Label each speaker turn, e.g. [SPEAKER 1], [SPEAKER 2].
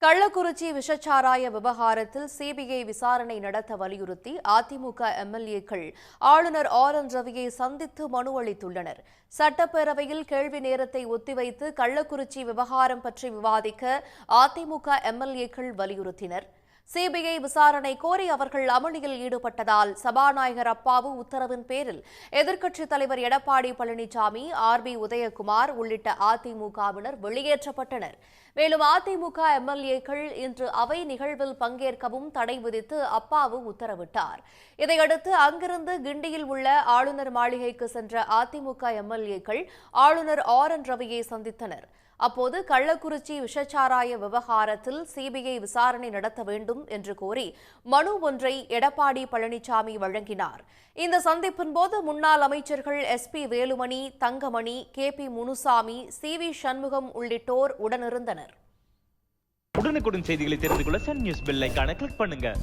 [SPEAKER 1] கள்ளக்குறிச்சி விஷச்சாராய விவகாரத்தில் சிபிஐ விசாரணை நடத்த வலியுறுத்தி அதிமுக எம்எல்ஏக்கள் ஆளுநர் ஆர்.என். ரவியை சந்தித்து மனு அளித்துள்ளனர். சட்டப்பேரவையில் கேள்வி நேரத்தை ஒத்திவைத்து கள்ளக்குறிச்சி விவகாரம் பற்றி விவாதிக்க அதிமுக எம்எல்ஏக்கள் வலியுறுத்தினர். சிபிஐ விசாரணை கோரி அவர்கள் அமளியில் ஈடுபட்டதால் சபாநாயகர் அப்பாவு உத்தரவின் பேரில் எதிர்க்கட்சித் தலைவர் எடப்பாடி பழனிசாமி, ஆர்.பி. உதயகுமார் உள்ளிட்ட அதிமுகவினர் வெளியேற்றப்பட்டனர். மேலும் அதிமுக எம்எல்ஏக்கள் இன்று அவை நிகழ்வில் பங்கேற்கவும் தடை விதித்து அப்பாவு உத்தரவிட்டார். இதையடுத்து அங்கிருந்து கிண்டியில் உள்ள ஆளுநர் மாளிகைக்கு சென்ற அதிமுக எம்எல்ஏக்கள் ஆளுநர் ஆர்.என். ரவியை சந்தித்தனர். அப்போது கள்ளக்குறிச்சி விஷச்சாராய விவகாரத்தில் சிபிஐ விசாரணை நடத்த வேண்டும் என்று கோரி மனு ஒன்றை எடப்பாடி பழனிசாமி வழங்கினார். இந்த சந்திப்பின் போது முன்னாள் அமைச்சர்கள் S P. Velumani, Thangamani, KP. Munusamy, CV. Shanmugam உள்ளிட்டோர் உடனிருந்தனர்.
[SPEAKER 2] உடனுக்குடன் செய்திகளை தெரிந்து கொள்ள சன் நியூஸ் பெல் ஐகானை கிளிக் பண்ணுங்க.